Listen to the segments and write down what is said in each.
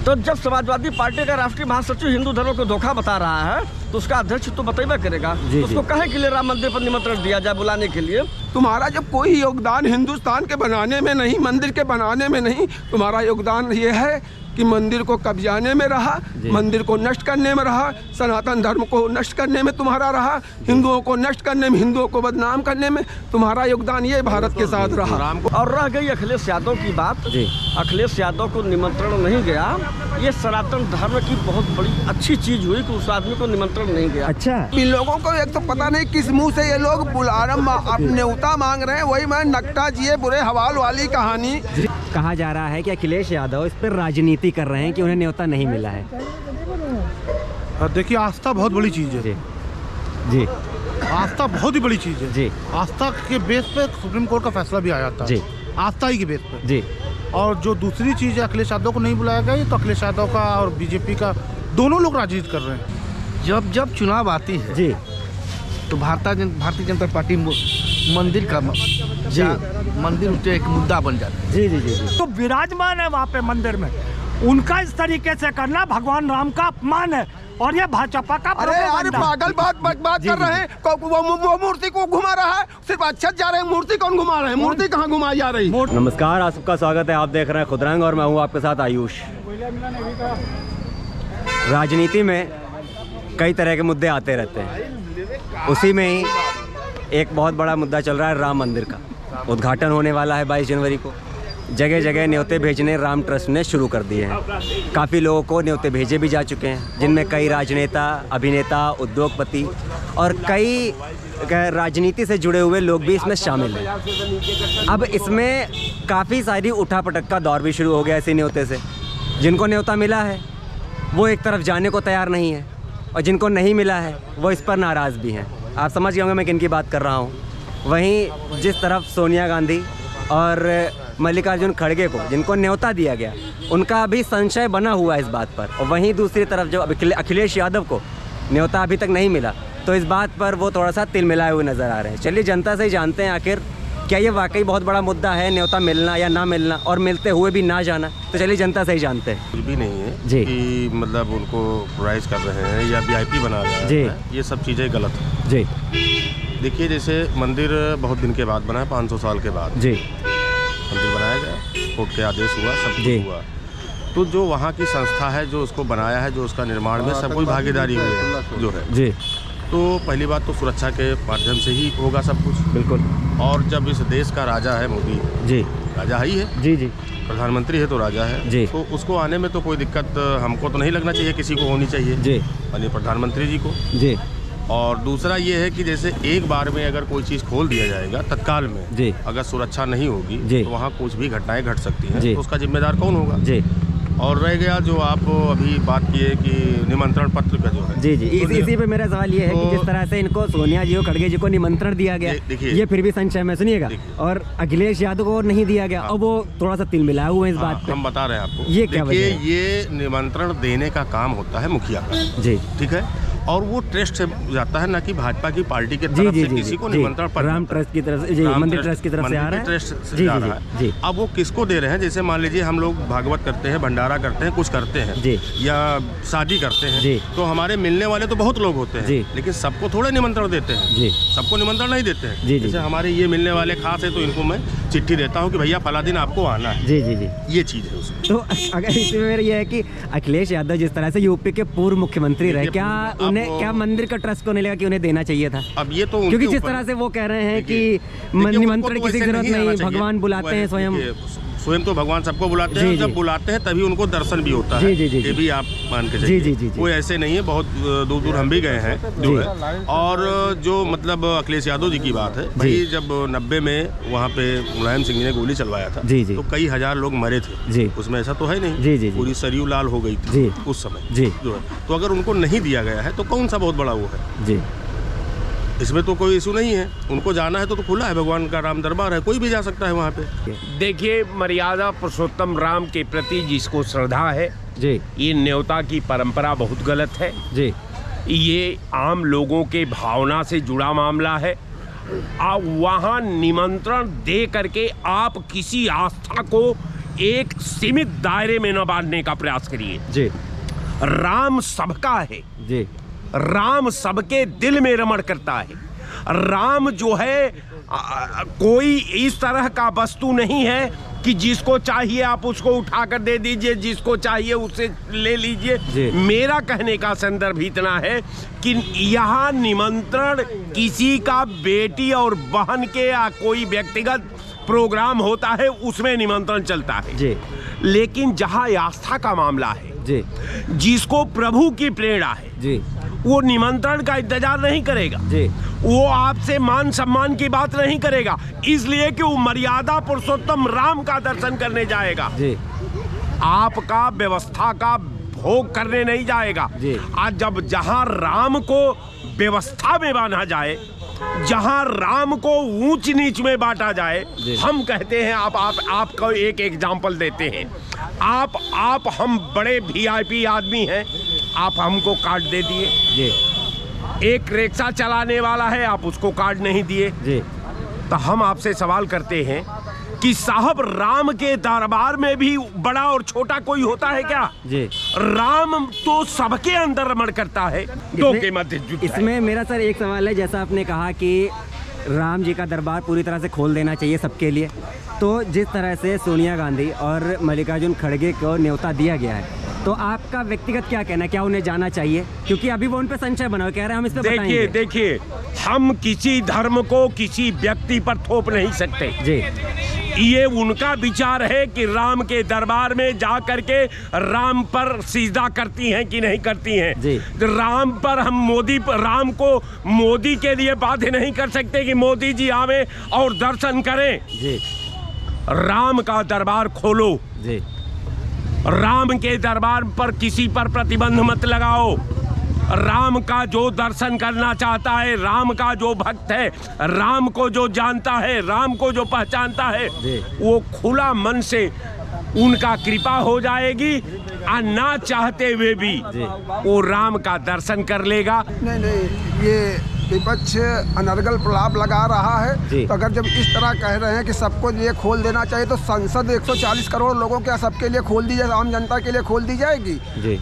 तो जब समाजवादी पार्टी का राष्ट्रीय महासचिव हिंदू धर्म को धोखा बता रहा है तो उसका अध्यक्ष तो बतेबा करेगा। तो उसको कहे के लिए राम मंदिर पर निमंत्रण दिया जाए बुलाने के लिए। तुम्हारा जब कोई योगदान हिंदुस्तान के बनाने में नहीं, मंदिर के बनाने में नहीं, तुम्हारा योगदान ये है कि मंदिर को कब्जाने में रहा, मंदिर को नष्ट करने में रहा, सनातन धर्म को नष्ट करने में तुम्हारा रहा, हिंदुओं को नष्ट करने में, हिंदुओं को बदनाम करने में तुम्हारा योगदान ये भारत के साथ रहा। और रह गई अखिलेश यादव की बात, अखिलेश यादव को निमंत्रण नहीं गया, ये सनातन धर्म की बहुत बड़ी अच्छी चीज हुई कि उस आदमी को निमंत्रण नहीं गया। अच्छा, इन लोगों को एक तो पता नहीं किस मुंह से ये लोग न्योता मांग रहे हैं। वही मैं नकटा जिए बुरे हवाल वाली कहानी। कहा जा रहा है कि अखिलेश यादव इस पर राजनीति कर रहे हैं कि उन्हें न्योता नहीं मिला है। देखिए, आस्था बहुत बड़ी चीज़ है जी, आस्था बहुत ही बड़ी चीज़ है जी। आस्था के बेस पे सुप्रीम कोर्ट का फैसला भी आया था जी, आस्था ही के बेस पे जी। और जो दूसरी चीज़ है, अखिलेश यादव को नहीं बुलाया गया, तो अखिलेश यादव का और बीजेपी का दोनों लोग राजनीति कर रहे हैं। जब चुनाव आती है जी, तो भारतीय जनता पार्टी मंदिर का मंदिर एक मुद्दा बन जाता है। जी जी जी जी। तो विराजमान है वहाँ पे मंदिर में, उनका इस तरीके से करना भगवान राम का अपमान है और ये भाजपा का। अरे पागल बात कर रहे हैं। वो मूर्ति को घुमा रहा है, सिर्फ अच्छा जा रहे हैं। मूर्ति कौन घुमा रहे हैं? मूर्ति कहाँ घुमाई जा रही? नमस्कार, आप सबका स्वागत है। आप देख रहे हैं खुदरंग और मैं हूँ आपके साथ आयुष। राजनीति में कई तरह के मुद्दे आते रहते हैं, उसी में ही एक बहुत बड़ा मुद्दा चल रहा है राम मंदिर का। उद्घाटन होने वाला है 22 जनवरी को। जगह जगह न्योते भेजने राम ट्रस्ट ने शुरू कर दिए हैं। काफ़ी लोगों को न्योते भेजे भी जा चुके हैं, जिनमें कई राजनेता, अभिनेता, उद्योगपति और कई राजनीति से जुड़े हुए लोग भी इसमें शामिल हैं। अब इसमें काफ़ी सारी उठापटक का दौर भी शुरू हो गया इसी न्योते से। जिनको न्योता मिला है वो एक तरफ जाने को तैयार नहीं है और जिनको नहीं मिला है वो इस पर नाराज़ भी हैं। आप समझ गए होंगे मैं किन की बात कर रहा हूँ। वहीं जिस तरफ सोनिया गांधी और मल्लिकार्जुन खड़गे को, जिनको न्योता दिया गया, उनका अभी संशय बना हुआ है इस बात पर, और वहीं दूसरी तरफ जो अखिलेश यादव को न्योता अभी तक नहीं मिला, तो इस बात पर वो थोड़ा सा तिल मिलाए हुए नज़र आ रहे हैं। चलिए जनता से ही जानते हैं आखिर क्या ये वाकई बहुत बड़ा मुद्दा है, न्योता मिलना या ना मिलना, और मिलते हुए भी ना जाना। तो चलिए जनता से ही जानते हैं। कुछ भी नहीं है जी कि मतलब उनको प्राइज कर रहे हैं या वीआईपी बना रहे हैं जी, ये सब चीज़ें गलत है जी। देखिए, जैसे मंदिर बहुत दिन के बाद बना है, 500 साल के बाद जी मंदिर बनाया गया, कोर्ट के आदेश हुआ, सब कुछ हुआ। तो जो वहाँ की संस्था है जो उसको बनाया है, जो उसका निर्माण में सब कोई भागीदारी हुई है जो है जी। तो पहली बात तो सुरक्षा के माध्यम से ही होगा सब कुछ, बिल्कुल। और जब इस देश का राजा है मोदी जी, राजा ही है जी जी, प्रधानमंत्री है तो राजा है जी, तो उसको आने में तो कोई दिक्कत हमको तो नहीं लगना चाहिए, किसी को होनी चाहिए जी, यानी प्रधानमंत्री जी को जी। और दूसरा ये है कि जैसे एक बार में अगर कोई चीज़ खोल दिया जाएगा तत्काल में जी, अगर सुरक्षा नहीं होगी तो वहाँ कुछ भी घटनाएं घट सकती हैं, तो उसका जिम्मेदार कौन होगा जी। और रह गया जो आप अभी बात किए कि निमंत्रण पत्र का जो है जी जी, इसी पे मेरा सवाल ये है कि जिस तरह से इनको सोनिया जी को, खड़गे जी को निमंत्रण दिया गया, ये फिर भी संशय में सुनिएगा, और अखिलेश यादव को नहीं दिया गया, और वो थोड़ा सा तिल मिलाया हुआ है इस बात पे। हम बता रहे हैं आपको, ये क्या वजह है? ये निमंत्रण देने का काम होता है मुखिया का जी, ठीक है, और वो ट्रस्ट से जाता है, ना कि भाजपा की पार्टी के तरफ से किसी को निमंत्रण पत्र। राम ट्रस्ट की तरफ से, मंदिर ट्रस्ट की तरफ से आ रहा है, ट्रस्ट से जा रहा है। अब वो किसको दे रहे हैं? जैसे मान लीजिए हम लोग भागवत करते हैं, भंडारा करते हैं, कुछ करते हैं जी, या शादी करते हैं जी, तो हमारे मिलने वाले तो बहुत लोग होते हैं जी, लेकिन सबको थोड़े निमंत्रण देते हैं जी, सबको निमंत्रण नहीं देते हैं जी। जैसे हमारे ये मिलने वाले खास है तो इनको मैं चिट्ठी देता हूँ कि भैया फला दिन आपको आना है जी जी जी, ये चीज़ है उसमें। तो अगर इसमें मेरा ये है कि अखिलेश यादव जिस तरह से यूपी के पूर्व मुख्यमंत्री रहे, क्या उन्हें, क्या मंदिर का ट्रस्ट को नहीं लगा कि उन्हें देना चाहिए था? अब ये तो क्योंकि जिस तरह से वो कह रहे हैं कि निमंत्रण की जरूरत नहीं, भगवान बुलाते हैं स्वयं तो भगवान सबको बुलाते हैं, जब बुलाते हैं तभी उनको दर्शन भी होता है, ये भी आप मान के चलिए। कोई ऐसे नहीं है, बहुत दूर दूर हम भी गए हैं जो है। और जो मतलब अखिलेश यादव जी की बात है, भाई जब 90 में वहाँ पे मुलायम सिंह जी ने गोली चलवाया था तो कई हजार लोग मरे थे, उसमें ऐसा तो है नहीं, पूरी सरयू लाल हो गई थी उस समय जो है। तो अगर उनको नहीं दिया गया है तो कौन सा बहुत बड़ा वो है जी, इसमें तो कोई इशू नहीं है। उनको जाना है तो खुला है, भगवान का राम दरबार है, कोई भी जा सकता है वहाँ पे। देखिए, मर्यादा पुरुषोत्तम राम के प्रति जिसको श्रद्धा है जी, ये न्योता की परंपरा बहुत गलत है जी, ये आम लोगों के भावना से जुड़ा मामला है। आप वहाँ निमंत्रण दे करके आप किसी आस्था को एक सीमित दायरे में न बांधने का प्रयास करिए जी। राम सबका है जी। राम सबके दिल में रमण करता है। राम जो है कोई इस तरह का वस्तु नहीं है कि जिसको चाहिए आप उसको उठाकर दे दीजिए, जिसको चाहिए उससे ले लीजिए। मेरा कहने का संदर्भ इतना है कि यहाँ निमंत्रण किसी का बेटी और बहन के या कोई व्यक्तिगत प्रोग्राम होता है उसमें निमंत्रण चलता है जी। लेकिन जहाँ आस्था का मामला है जी, जिसको प्रभु की प्रेरणा है जी, वो निमंत्रण का इंतजार नहीं करेगा जी। वो आपसे मान सम्मान की बात नहीं करेगा, इसलिए कि वो मर्यादा पुरुषोत्तम राम का दर्शन करने जाएगा जी। आपका व्यवस्था का भोग करने नहीं जाएगा। जी। आज जब जहां राम को व्यवस्था में बांधा जाए, जहां राम को ऊंच नीच में बांटा जाए, हम कहते हैं आपको एक एग्जाम्पल देते हैं। आप हम बड़े वीआईपी आदमी हैं, आप हमको कार्ड दे दिए जी। एक रिक्शा चलाने वाला है, आप उसको कार्ड नहीं दिए जी। तो हम आपसे सवाल करते हैं कि साहब राम के दरबार में भी बड़ा और छोटा कोई होता है क्या? जी। राम तो सबके अंदर रमण करता है, दो के मध्य जुट है। इसमें मेरा सर एक सवाल है, जैसा आपने कहा कि राम जी का दरबार पूरी तरह से खोल देना चाहिए सबके लिए, तो जिस तरह से सोनिया गांधी और मल्लिकार्जुन खड़गे को न्योता दिया गया है, तो आपका व्यक्तिगत क्या कहना है, क्या उन्हें जाना चाहिए? क्योंकि अभी वो उन पे संशय बना हुआ, कह रहे हैं हम इस पे बताएंगे। देखिए हम किसी धर्म को किसी व्यक्ति पर थोप नहीं सकते जी। ये उनका विचार है कि राम के दरबार में जा करके राम पर सिजदा करती हैं कि नहीं करती हैं जी। राम पर हम राम को मोदी के लिए बाध्य नहीं कर सकते कि मोदी जी आवे और दर्शन करें जी। राम का दरबार खोलो जी। राम के दरबार पर किसी पर प्रतिबंध मत लगाओ। राम का जो दर्शन करना चाहता है, राम का जो भक्त है, राम को जो जानता है, राम को जो पहचानता है, वो खुला मन से उनका कृपा हो जाएगी और ना चाहते हुए भी वो राम का दर्शन कर लेगा। नहीं, ये विपक्ष अनर्गल प्रलाप लगा रहा है। तो अगर जब इस तरह कह रहे हैं कि सबको ये खोल देना चाहिए, तो संसद 140 करोड़ लोगों के सबके लिए खोल दी जाए, आम जनता के लिए खोल दी जाएगी? जी।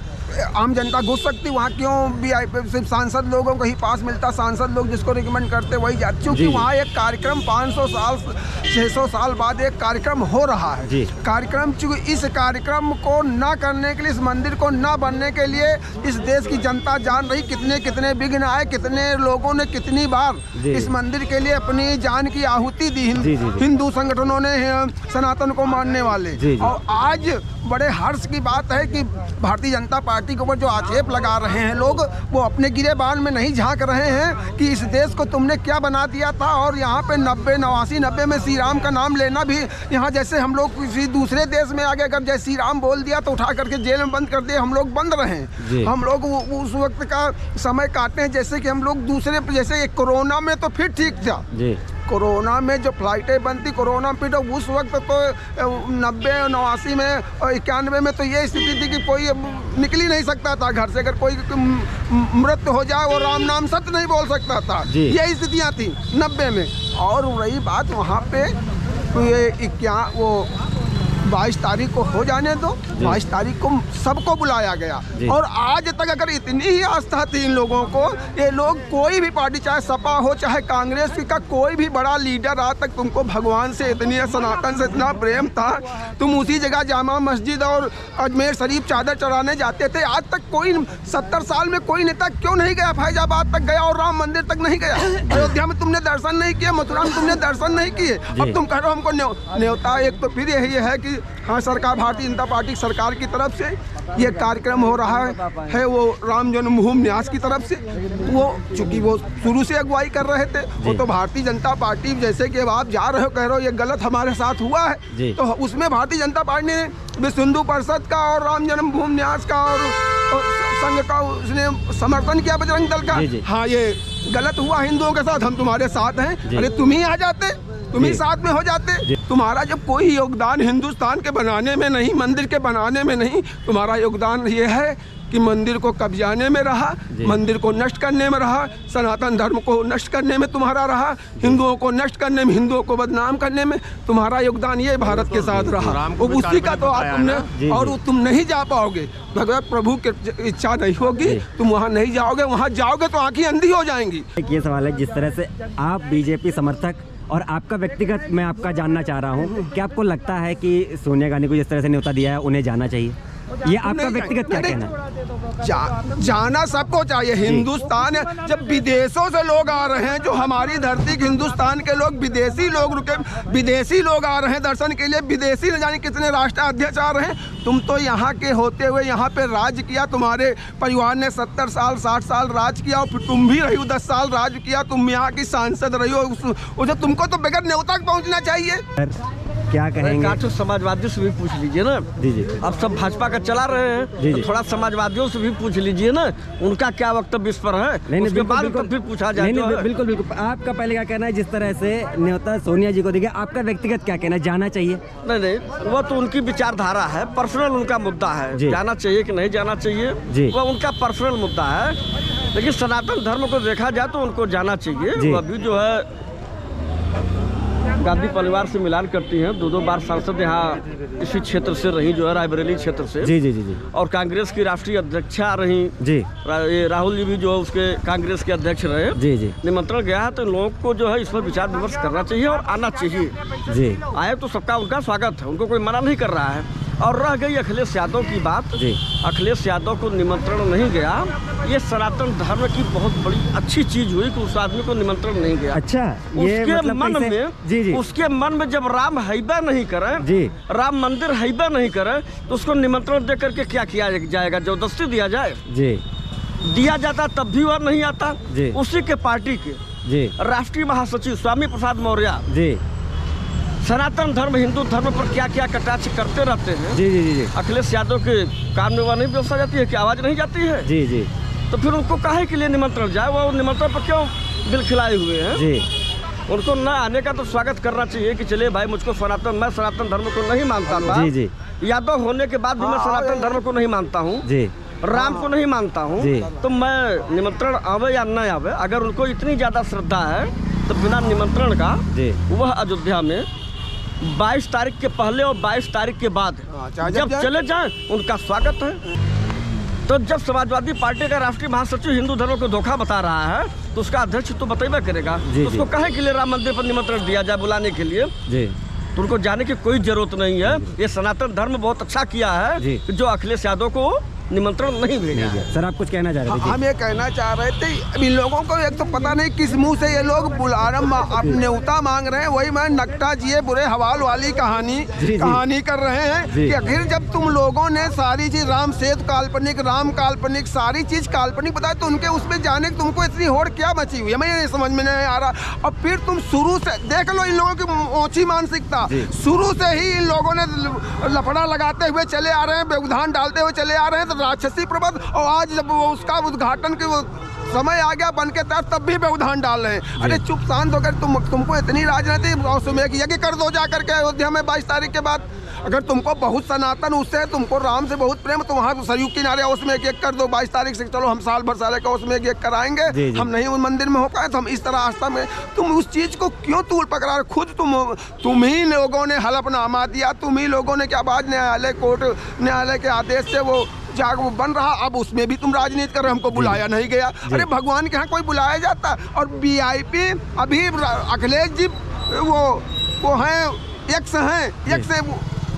आम जनता घुस सकती वहाँ, क्यों सिर्फ सांसद लोगों को ही पास मिलता? सांसद लोग जिसको रिकमेंड करते वही जाते, क्योंकि वहाँ एक कार्यक्रम 500 साल 600 साल बाद एक कार्यक्रम हो रहा है। कार्यक्रम चूँकि इस कार्यक्रम को ना करने के लिए, इस मंदिर को ना बनने के लिए इस देश की जनता जान रही कितने विघ्न आए, कितने लोगों ने कितनी बार इस मंदिर के लिए अपनी जान की आहुति दी। हिंदू संगठनों ने, सनातन को मानने वाले। और आज बड़े हर्ष की बात है कि भारतीय जनता पार्टी के ऊपर जो आक्षेप लगा रहे हैं लोग, वो अपने गिरेबान में नहीं झांक रहे हैं कि इस देश को तुमने क्या बना दिया था। और यहाँ पे 90 में श्री राम का नाम लेना भी, यहाँ जैसे हम लोग किसी दूसरे देश में आगे अगर जय श्री राम बोल दिया तो उठा करके जेल में बंद कर दिए, हम लोग बंद रहे। हम लोग उस वक्त का समय काटते हैं जैसे कि हम लोग दूसरे, जैसे कोरोना में तो फिर ठीक था। कोरोना में जो फ्लाइटें बंद थी, कोरोना में तो उस वक्त तो 90 89 में 91 में तो ये स्थिति थी कि कोई निकल ही नहीं सकता था घर से। अगर कोई मृत्यु हो जाए वो राम नाम सत्य नहीं बोल सकता था। ये स्थितियाँ थी 90 में। और रही बात वहाँ पे तो ये क्या वो 22 तारीख को हो जाने दो, 22 तारीख को सबको बुलाया गया। और आज तक अगर इतनी ही आस्था थी इन लोगों को, ये लोग कोई भी पार्टी, चाहे सपा हो चाहे कांग्रेस का कोई भी बड़ा लीडर, आज तक तुमको भगवान से इतनी, सनातन से इतना प्रेम था, तुम उसी जगह जामा मस्जिद और अजमेर शरीफ चादर चढ़ाने जाते थे। आज तक कोई 70 साल में कोई नेता क्यों नहीं गया? फैजाबाद तक गया और राम मंदिर तक नहीं गया। अयोध्या में तुमने दर्शन नहीं किए, मथुरा में तुमने दर्शन नहीं किए। अब तुम कह रहे हो हमको न्योता। एक तो फिर यही है कि हाँ, सरकार, भारतीय जनता पार्टी सरकार की तरफ से ये कार्यक्रम हो रहा है वो राम जन्मभूमि न्यास की तरफ से। वो चूंकि वो शुरू से अगुवाई कर रहे थे, वो तो भारतीय जनता पार्टी, जैसे कि अब आप जा रहे हो, कह रहे हो ये गलत हमारे साथ हुआ है, तो उसमें भारतीय जनता पार्टी ने विश्व हिंदू परिषद का और राम जन्मभूमि न्यास का और संघ का उसने समर्थन किया, बजरंग दल का। हाँ, ये गलत हुआ हिंदुओं के साथ, हम तुम्हारे साथ हैं। अरे तुम ही आ जाते, तुम ही साथ में हो जाते। तुम्हारा जब कोई योगदान हिंदुस्तान के बनाने में नहीं, मंदिर के बनाने में नहीं, तुम्हारा योगदान ये है कि मंदिर को कब्जाने में रहा, मंदिर को नष्ट करने में रहा, सनातन धर्म को नष्ट करने में तुम्हारा रहा, हिंदुओं को नष्ट करने में, हिंदुओं को बदनाम करने में तुम्हारा योगदान ये भारत के साथ रहा। उसी का तो आप तुमने, और तुम नहीं जा पाओगे, भगवत प्रभु की इच्छा नहीं होगी, तुम वहाँ नहीं जाओगे, वहाँ जाओगे तो आंखें अंधी हो जाएंगी। ये सवाल है, जिस तरह से आप बीजेपी समर्थक और आपका व्यक्तिगत मैं आपका जानना चाह रहा हूँ, क्या आपको लगता है कि सोनिया गांधी को जिस तरह से न्योता दिया है उन्हें जाना चाहिए? ये आपका व्यक्तिगत क्या कहना है? जाना सबको चाहिए। हिंदुस्तान जब विदेशों से लोग आ रहे हैं, जो हमारी धरती के हिंदुस्तान के लोग, विदेशी लोग रुके, विदेशी लोग आ रहे हैं दर्शन के लिए, विदेशी न जाने कितने राष्ट्राध्यक्ष आ रहे हैं। तुम तो यहाँ के होते हुए यहाँ पे राज किया, तुम्हारे परिवार ने 70 साल 60 साल राज किया, और फिर तुम भी रही हो 10 साल राज किया, तुम यहाँ की सांसद रही हो, उसे तुमको तो बगैर न्योता पहुँचना चाहिए। क्या कहेंगे? तो समाजवादियों से भी पूछ लीजिए ना। जी। अब सब भाजपा का चला रहे हैं, तो थोड़ा समाजवादियों से भी पूछ लीजिए ना, उनका क्या वक्तव्य इस पर है। नहीं, उसके बाद तो फिर पूछा जाए। बिल्कुल बिल्कुल। आपका पहले क्या कहना है, जिस तरह से न्योता सोनिया जी को दिया, आपका व्यक्तिगत क्या कहना है, जाना चाहिए? नहीं, वो तो उनकी विचारधारा है, पर्सनल उनका मुद्दा है, जाना चाहिए कि नहीं जाना चाहिए, वो उनका पर्सनल मुद्दा है। लेकिन सनातन धर्म को देखा जाए तो उनको जाना चाहिए। अभी जो है गांधी परिवार से मिलान करती हैं, 2 बार सांसद यहाँ इसी क्षेत्र से रही, जो है रायबरेली क्षेत्र से। जी। और कांग्रेस की राष्ट्रीय अध्यक्षा रही। जी। राहुल जी भी जो है उसके कांग्रेस के अध्यक्ष रहे। जी। निमंत्रण गया है, तो लोगों को जो है इस पर विचार विमर्श करना चाहिए और आना चाहिए। जी। आए तो सबका उनका स्वागत है, उनको कोई मना नहीं कर रहा है। और रह गई अखिलेश यादव की बात, अखिलेश यादव को निमंत्रण नहीं गया, ये सनातन धर्म की बहुत बड़ी अच्छी चीज हुई कि उस आदमी को निमंत्रण नहीं गया। अच्छा, ये उसके मतलब मन में, जी। उसके मन में जब राम हैबा नहीं करे, राम मंदिर हैबा नहीं करे, तो उसको निमंत्रण दे करके क्या किया जाएगा? जबरदस्ती दिया जाए? जी। दिया जाता तब भी वह नहीं आता। उसी के पार्टी के राष्ट्रीय महासचिव स्वामी प्रसाद मौर्य जी सनातन धर्म, हिंदू धर्म पर क्या क्या कटाक्ष करते रहते हैं। जी। अखिलेश यादव के कान में वह नहीं व्यवस्था जाती है कि आवाज़ नहीं जाती है? जी। तो फिर उनको काहे के लिए निमंत्रण जाए? वो निमंत्रण पर क्यों बिल खिलाए हुए हैं? जी। उनको न आने का तो स्वागत करना चाहिए कि चलिए भाई, मुझको मैं सनातन धर्म को नहीं मानता था। जी। यादव होने के बाद भी मैं सनातन धर्म को नहीं मानता हूँ, राम को नहीं मानता हूँ, तो मैं निमंत्रण आवे या न आवे, अगर उनको इतनी ज़्यादा श्रद्धा है तो बिना निमंत्रण का वह अयोध्या में 22 तारीख के पहले और 22 तारीख के बाद जब चले जाएं, उनका स्वागत है। तो जब समाजवादी पार्टी का राष्ट्रीय महासचिव हिंदू धर्म को धोखा बता रहा है, तो उसका अध्यक्ष तो बतेबा करेगा। तो उसको कहे के लिए राम मंदिर पर निमंत्रण दिया जाए बुलाने के लिए? तो उनको जाने की कोई जरूरत नहीं है। ये सनातन धर्म बहुत अच्छा किया है जो अखिलेश यादव को निमंत्रण नहीं भेजा। सर, आप कुछ कहना चाह रहे थे? हम ये कहना चाह रहे थे, इन लोगों को एक तो पता नहीं किस मुंह से ये लोग न्योता मांग रहे हैं। वही मैं नकटा जिए बुरे हवाल वाली कहानी कर रहे हैं कि आखिर जब तुम लोगों ने सारी चीज राम सेतु काल्पनिक, राम काल्पनिक, सारी चीज काल्पनिक बताई, तो उनके उसमें जाने की तुमको इतनी होड़ क्या मची हुई है, मैं ये समझ में नहीं आ रहा। और फिर तुम शुरू से देख लो इन लोगों की ऊंची मानसिकता, शुरू से ही इन लोगों ने लफड़ा लगाते हुए चले आ रहे हैं, व्यवधान डालते हुए चले आ रहे हैं, राक्षसी प्रबंध। और आज जब उसका उद्घाटन के समय आ गया बन के तब भी व्यवधान डाल रहे हैं। अरे चुप शांत होकर तुमको इतनी राजनीति, उसमें एक यज्ञ कर दो जा करके अयोध्या में 22 तारीख के बाद। अगर तुमको बहुत सनातन उससे, तुमको राम से बहुत प्रेम, तो वहाँ सरयू किनारे उसमें एक कर दो 22 तारीख से। चलो हम साल भर साले का उसमें एक कराएंगे, हम नहीं उस मंदिर में हो पाए तो हम इस तरह आस्था में। तुम उस चीज को क्यों तूल पकड़ा रहे? खुद तुम ही लोगों ने हलफनामा दिया, तुम ही लोगों ने क्या बात, न्यायालय के आदेश से वो वो बन रहा। अब उसमें भी तुम राजनीति कर रहे हो, हमको बुलाया नहीं गया। अरे भगवान के यहाँ कोई बुलाया जाता? और VIP अभी अखिलेश जी वो हैं, एक्स से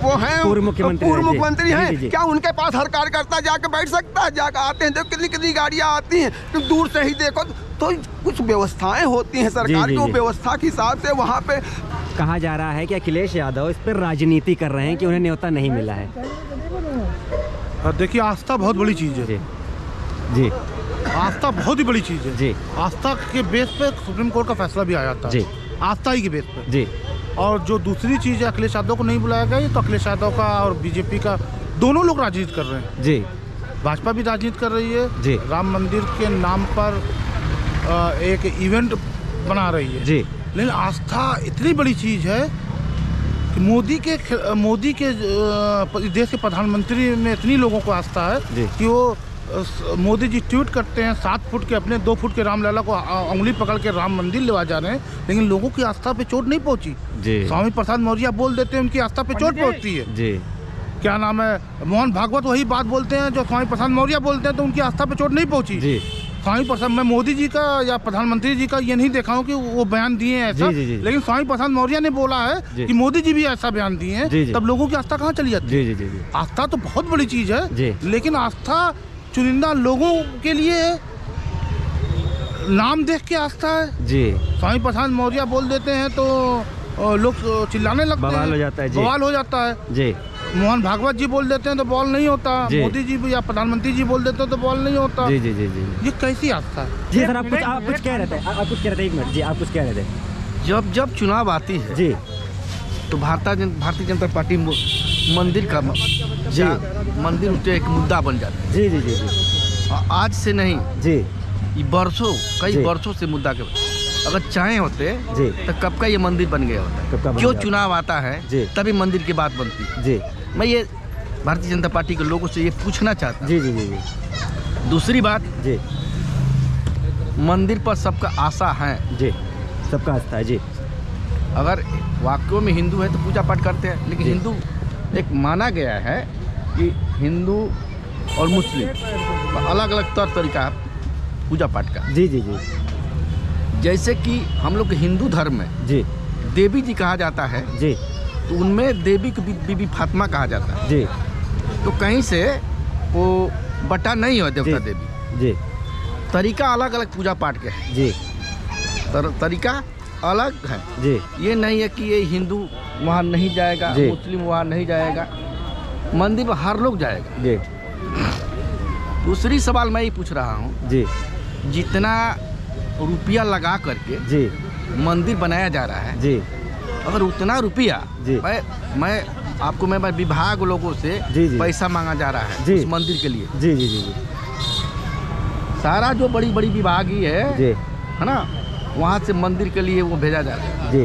वो हैं पूर्व मुख्यमंत्री हैं। क्या उनके पास हर कार्यकर्ता जाके बैठ सकता है? जाकर आते हैं, देखो कितनी गाड़ियाँ आती हैं, तो दूर से ही देखो। तो कुछ व्यवस्थाएं होती हैं सरकार की, वो व्यवस्था के हिसाब से वहाँ पे। कहा जा रहा है कि अखिलेश यादव इस पर राजनीति कर रहे हैं कि उन्हें न्योता नहीं मिला है। देखिए, आस्था बहुत बड़ी चीज़ है। जी। आस्था बहुत ही बड़ी चीज़ है। जी। आस्था के बेस पे सुप्रीम कोर्ट का फैसला भी आया था। जी। आस्था ही के बेस पे। जी। और जो दूसरी चीज़ है, अखिलेश यादव को नहीं बुलाया गया, ये तो अखिलेश यादव का और बीजेपी का दोनों लोग राजनीति कर रहे हैं। जी। भाजपा भी राजनीति कर रही है। जी। राम मंदिर के नाम पर एक इवेंट बना रही है। जी। लेकिन आस्था इतनी बड़ी चीज़ है कि मोदी के देश के प्रधानमंत्री में इतनी लोगों को आस्था है कि वो मोदी जी ट्वीट करते हैं 7 फुट के अपने 2 फुट के रामलला को उंगली पकड़ के राम मंदिर ले जा रहे हैं, लेकिन लोगों की आस्था पे चोट नहीं पहुंची। स्वामी प्रसाद मौर्य बोल देते हैं, उनकी आस्था पे चोट पहुंचती है। जी क्या नाम है, मोहन भागवत वही बात बोलते हैं जो स्वामी प्रसाद मौर्य बोलते हैं, तो उनकी आस्था पे चोट नहीं पहुंची। स्वामी प्रसाद, मैं मोदी जी का या प्रधानमंत्री जी का ये नहीं देखा हूँ कि वो बयान दिए हैं ऐसा, लेकिन स्वामी प्रसाद मौर्य ने बोला है कि मोदी जी भी ऐसा बयान दिए हैं, तब लोगों की आस्था कहाँ चली जाती है? आस्था तो बहुत बड़ी चीज़ है, लेकिन आस्था चुनिंदा लोगों के लिए है, नाम देख के आस्था है। स्वामी प्रसाद मौर्य बोल देते हैं तो लोग चिल्लाने लगते हैं, बवाल हो जाता है। मोहन भागवत जी बोल देते हैं तो बॉल नहीं होता, मोदी जी या प्रधानमंत्री जी बोल देते हैं तो बॉल नहीं होता। ये कैसी आस्था है? जी सर, आप कुछ कह रहे थे, एक मिनट जी, आप कुछ कह रहे थे। जब चुनाव आती है जी, तो भारतीय जनता पार्टी मंदिर का मंदिर उसे एक मुद्दा बन जाता है। जी। आज से नहीं जी, ये कई वर्षों से मुद्दा के, अगर चाहे होते तो कब का ये मंदिर बन गया होता। क्यों चुनाव आता है तभी मंदिर की बात बनती है। जी, मैं ये भारतीय जनता पार्टी के लोगों से ये पूछना चाहता हूँ। जी। दूसरी बात जी, मंदिर पर सबका आशा है जी, सबका आस्था है जी। अगर वाकई में हिंदू है तो पूजा पाठ करते हैं, लेकिन हिंदू एक माना गया है कि हिंदू और मुस्लिम अलग अलग तरीका है पूजा पाठ का। जी। जैसे कि हम लोग के हिंदू धर्म में जी देवी जी कहा जाता है जी, तो उनमें देवी को बीबी फातिमा कहा जाता है जी। तो कहीं से वो बटा नहीं हो देवता देवी जी, तरीका अलग अलग पूजा पाठ के है जी, तरीका अलग है जी। ये नहीं है कि ये हिंदू वहाँ नहीं जाएगा, मुस्लिम वहाँ नहीं जाएगा, मंदिर में हर लोग जाएगा जी। दूसरी सवाल मैं ये पूछ रहा हूँ जी, जितना रुपया लगा करके जी मंदिर बनाया जा रहा है जी, अगर उतना रुपया मैं आपको मैं विभाग लोगों से पैसा मांगा जा रहा है उस मंदिर के लिए जी, सारा जो बड़ी बड़ी विभागी है ना, वहाँ से मंदिर के लिए वो भेजा जा रहा है जी।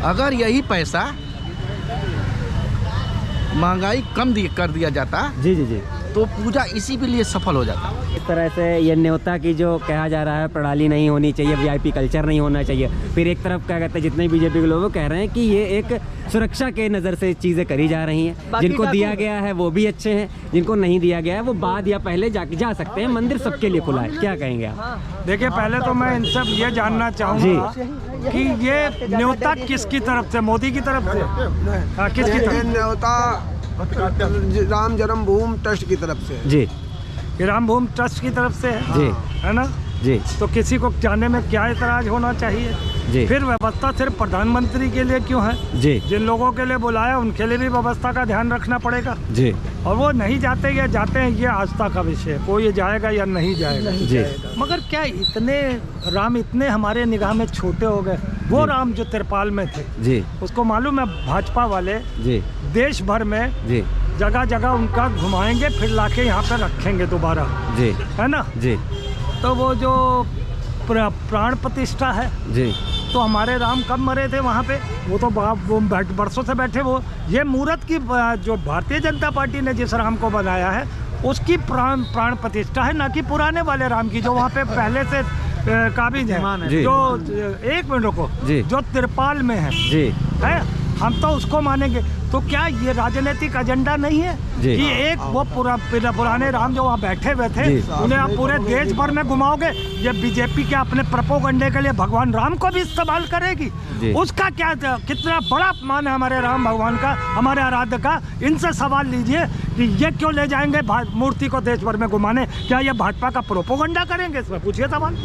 अगर यही पैसा महंगाई कम कर दिया जाता जी, तो पूजा इसी के लिए सफल हो जाता। इस तरह से ये न्योता की जो कहा जा रहा है प्रणाली नहीं होनी चाहिए, वीआईपी कल्चर नहीं होना चाहिए, फिर एक तरफ क्या कहते हैं जितने बीजेपी के लोग कह रहे हैं कि ये एक सुरक्षा के नज़र से चीज़ें करी जा रही हैं, जिनको दिया गया है वो भी अच्छे हैं, जिनको नहीं दिया गया है वो बाद या पहले जा सकते हैं, मंदिर सबके लिए खुला है। क्या कहेंगे आप? देखिए, पहले तो मैं इनसे ये जानना चाहूँगा कि ये न्योता किसकी तरफ से, मोदी की तरफ से? किसकी तरफ? न्योता राम जन्मभूमि ट्रस्ट की तरफ से जी, राम भूमि ट्रस्ट की तरफ से है जी, है ना जी। तो किसी को जाने में क्या इतराज होना चाहिए जी? फिर व्यवस्था सिर्फ प्रधानमंत्री के लिए क्यों है जी? जिन लोगों के लिए बुलाया उनके लिए भी व्यवस्था का ध्यान रखना पड़ेगा जी, और वो नहीं जाते या जाते हैं ये आस्था का विषय है, कोई जाएगा या नहीं जाएगा जी। मगर क्या राम इतने हमारे निगाह में छोटे हो गए? वो राम जो तिरपाल में थे जी, उसको मालूम है भाजपा वाले जी देश भर में जी जगह जगह उनका घुमाएंगे, फिर लाके यहाँ पे रखेंगे दोबारा जी, है ना जी। तो वो जो प्राण प्रतिष्ठा है जी, तो हमारे राम कब मरे थे वहाँ पे? वो तो बरसों से बैठे। वो ये मूर्त की जो भारतीय जनता पार्टी ने जिस राम को बनाया है उसकी प्राण प्रतिष्ठा है, ना कि पुराने वाले राम की जो वहाँ पे पहले से काबिज है, जो एक मिनट रुको, जो तिरपाल में है जी, है, हम तो उसको मानेंगे। तो क्या ये राजनीतिक एजेंडा नहीं है कि एक वो पुराने राम जो वहाँ बैठे हुए थे उन्हें आप पूरे देश भर में घुमाओगे? ये बीजेपी के अपने प्रोपेगेंडे के लिए भगवान राम को भी इस्तेमाल करेगी? उसका क्या, कितना बड़ा अपमान है हमारे राम भगवान का, हमारे आराध्य का। इनसे सवाल लीजिए कि ये क्यों ले जाएंगे मूर्ति को देश भर में घुमाने? क्या ये भाजपा का प्रोपेगेंडा करेंगे? इसमें पूछिए सवाल।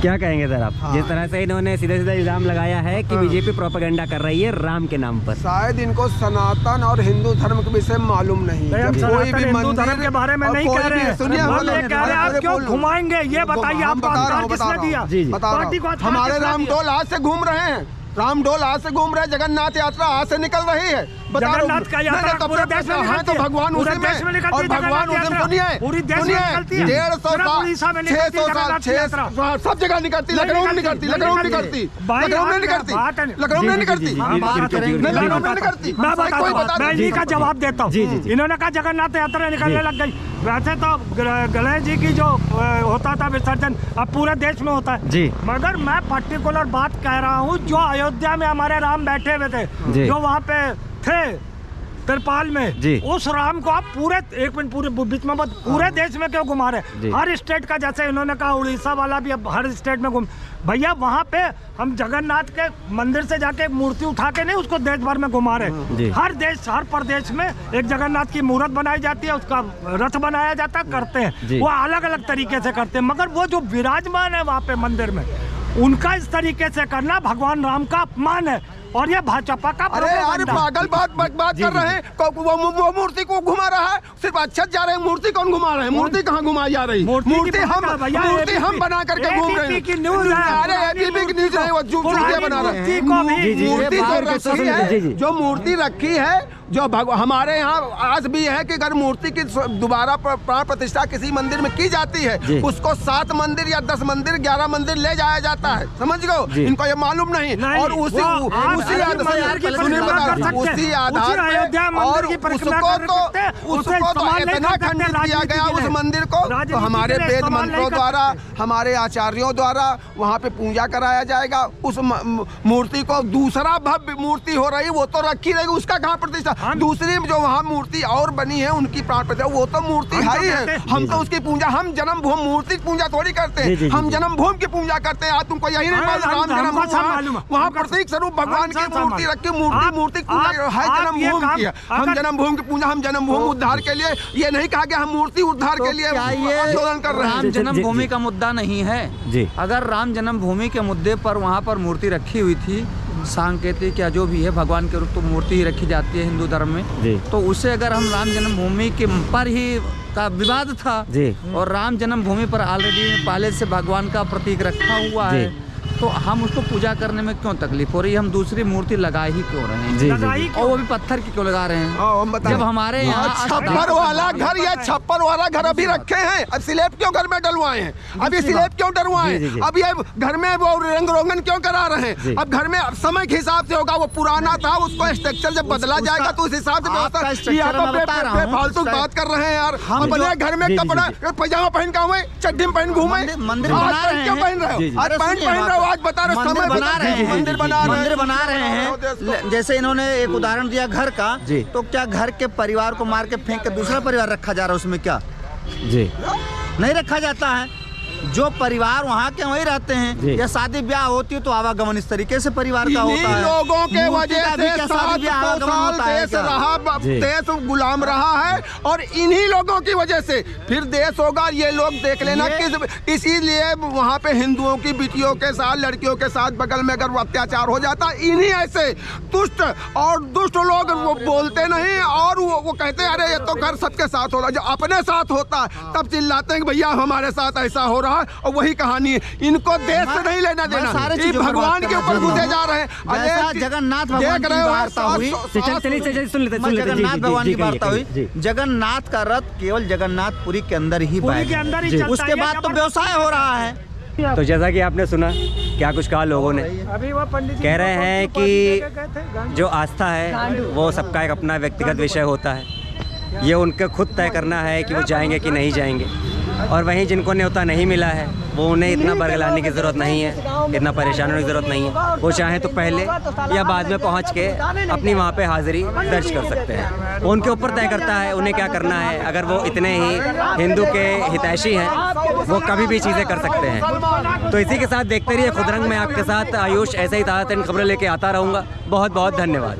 क्या कहेंगे सर आप? जिस तरह से इन्होंने सीधे सीधे इल्जाम लगाया है कि बीजेपी प्रोपेगेंडा कर रही है राम के नाम पर, शायद इनको सनातन और हिंदू धर्म के विषय मालूम नहीं है। कोई भी हिंदू धर्म के बारे में नहीं कह रहे हैं, आप क्यों घुमाएंगे ये बताइए, आपको अधिकार किसने दिया? हमारे राम डोल आज से घूम रहे हैं, राम डोल आज से घूम रहे हैं, जगन्नाथ यात्रा आज से निकल रही है, जगन्नाथ का यात्रा पूरे देश में हाँ तो भगवान उसी में, और भगवान उसी में सुनिए, पूरी देश में निकलती है, 150 साल, 600 साल, 600 सब जगह निकलती, लखनऊ में निकलती, लखनऊ में निकलती, लखनऊ में निकलती, लखनऊ में निकलती, लखनऊ में निकलती। मैं इन्हीं का जवाब देता हूँ। इन्होंने कहा जगन्नाथ यात्रा निकलने लग गई। वैसे तो गणेश जी की जो होता था विसर्जन अब पूरे देश में होता है, मगर मैं पर्टिकुलर बात कह रहा हूँ जो अयोध्या में हमारे राम बैठे हुए थे, जो वहाँ पे थे तिरपाल में, उस राम को आप पूरे एक मिनट पूरे बीच में पूरे देश में क्यों घुमा रहे? हर स्टेट का, जैसे इन्होंने कहा उड़ीसा वाला भी अब हर स्टेट में घूम, भैया वहाँ पे हम जगन्नाथ के मंदिर से जाके मूर्ति उठा के नहीं उसको देश भर में घुमा रहे। हर देश हर प्रदेश में एक जगन्नाथ की मूर्त बनाई जाती है, उसका रथ बनाया जाता है, करते हैं वो अलग अलग तरीके से करते हैं, मगर वो जो विराजमान है वहाँ पे मंदिर में उनका इस तरीके से करना भगवान राम का अपमान है। और ये भाजपा का अरे पागल बात कर रहे हैं। वो मूर्ति को घुमा रहा है, सिर्फ अच्छा जा रहे हैं, मूर्ति कौन घुमा रहे हैं? मूर्ति कहाँ घुमाई जा रही? मूर्ति हम बना करके घूम रहे हैं। अरे एबीपी की न्यूज़ नहीं, वो झूठे बना रहे हैं। मूर्ति जो मूर्ति रखी है, जो हमारे यहाँ आज भी है कि अगर मूर्ति की दोबारा प्राण प्रतिष्ठा किसी मंदिर में की जाती है, उसको 7 मंदिर या 10 मंदिर 11 मंदिर ले जाया जाता है, समझ गए? इनको ये मालूम नहीं। और उसी आधार पे और उसको तो इतना खंडित किया गया उस मंदिर को, तो हमारे वेद मंत्रों द्वारा, हमारे आचार्यों द्वारा वहाँ पे पूजा कराया जाएगा। उस मूर्ति को दूसरा भव्य मूर्ति हो रही वो तो रखी रहेगी, उसका कहाँ प्रतिष्ठा? दूसरी जो वहाँ मूर्ति और बनी है उनकी प्राण प्रतिष्ठा, वो तो मूर्ति है ही है। हम तो उसकी पूजा, हम जन्मभूमि मूर्ति पूजा थोड़ी करते हैं, हम जन्मभूमि की पूजा करते हैं। आज तुमको यही नहीं मालूम? राम जन्मभूमि वहाँ प्रतीक स्वरूप भगवान की मूर्ति रखी, मूर्ति पूजा है जन्मभूमि की। हम जन्मभूमि की पूजा, हम जन्मभूमि उद्धार के लिए, ये नहीं कहा कि हम मूर्ति उद्धार के लिए आंदोलन कर रहे हैं। राम जन्मभूमि का मुद्दा नहीं है जी। अगर राम जन्मभूमि के मुद्दे पर वहाँ पर मूर्ति रखी हुई थी, सांकेतिक या जो भी है भगवान के रूप तो मूर्ति ही रखी जाती है हिंदू धर्म में, तो उसे अगर हम राम जन्मभूमि के पर ही का विवाद था और राम जन्मभूमि पर ऑलरेडी पहले से भगवान का प्रतीक रखा हुआ है, तो हम उसको पूजा करने में क्यों तकलीफ हो रही है? हम दूसरी मूर्ति लगा ही क्यों रहे हैं? और वो भी पत्थर की क्यों लगा रहे हैं? जब हमारे यहाँ छप्पर वाला घर या छप्पर वाला घर अभी रखे हैं, अब स्लैब क्यों घर में डलवाए हैं? अभी स्लैब क्यों डलवाए हैं? अब ये घर में वो रंग रोगन क्यों करा रहे हैं? अब घर में समय के हिसाब से होगा, वो पुराना था, उसको स्ट्रक्चर जब बदला जाएगा तो उस हिसाब से फालतू बात कर रहे हैं यार। अपने घर में कपड़ा पजामा पहन का हुए, चड्डी पहन घूमे, मंदिर पहन रहे हो, पैंट पहन रहे हो, आज बता रहे समय बना रहे हैं, मंदिर बना रहे हैं। जैसे इन्होंने एक उदाहरण दिया घर का, तो क्या घर के परिवार को मार के फेंक के दूसरा परिवार रखा जा रहा है उसमें? क्या नहीं रखा जाता है। जो परिवार वहाँ के वहीं रहते हैं, या शादी ब्याह होती है तो आवागमन इस तरीके से परिवार का होता है। लोगों के वजह से 700 साल देश रहा, देश गुलाम रहा है, और इन्हीं लोगों की वजह से फिर देश होगा, ये लोग देख लेना। इसीलिए वहाँ पे हिंदुओं की बेटियों के साथ, लड़कियों के साथ बगल में अगर अत्याचार हो जाता, इन्हीं ऐसे दुष्ट और दुष्ट लोग वो बोलते नहीं, और वो कहते हैं अरे ये तो घर सबके साथ होता है। जो अपने साथ होता है तब चिल्लाते हैं कि भैया हमारे साथ ऐसा हो रहा है, और वही कहानी है। इनको देश से नहीं लेना देना, ये भगवान के ऊपर घुसे जा रहे हैं। जगन्नाथ भगवान की वार्ता हुई, जगन्नाथ भगवान की वार्ता हुई, जगन्नाथ का रथ केवल जगन्नाथपुरी के अंदर ही बैठा, उसके बाद तो व्यवसाय हो रहा है। तो जैसा कि आपने सुना क्या कुछ कहा लोगों ने, कह रहे हैं कि जो आस्था है वो सबका एक अपना व्यक्तिगत विषय होता है, ये उनके खुद तय करना है कि वो जाएंगे कि नहीं जाएंगे। और वहीं जिनको न्योता नहीं मिला है वो उन्हें इतना बरगलाने की ज़रूरत नहीं है, इतना परेशान होने की ज़रूरत नहीं है। वो चाहे तो पहले या बाद में पहुंच के अपनी वहाँ पे हाज़िरी दर्ज कर सकते हैं। वो उनके ऊपर तय करता है उन्हें क्या करना है। अगर वो इतने ही हिंदू के हितैषी हैं वो कभी भी चीज़ें कर सकते हैं। तो इसी के साथ देखते रहिए खुदरंग में आपके साथ आयुष ऐसे ही ताज़ा खबरें लेके आता रहूँगा। बहुत बहुत धन्यवाद।